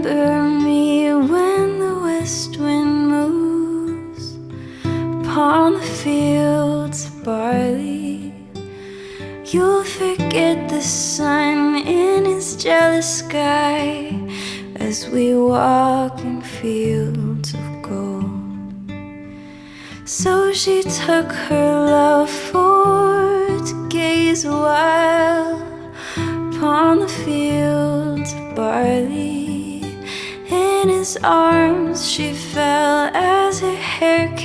remember me when the west wind moves upon the fields of barley. You'll forget the sun in his jealous sky as we walk in fields of gold. So she took her love for to gaze a while upon the fields of barley. In his arms she fell as her hair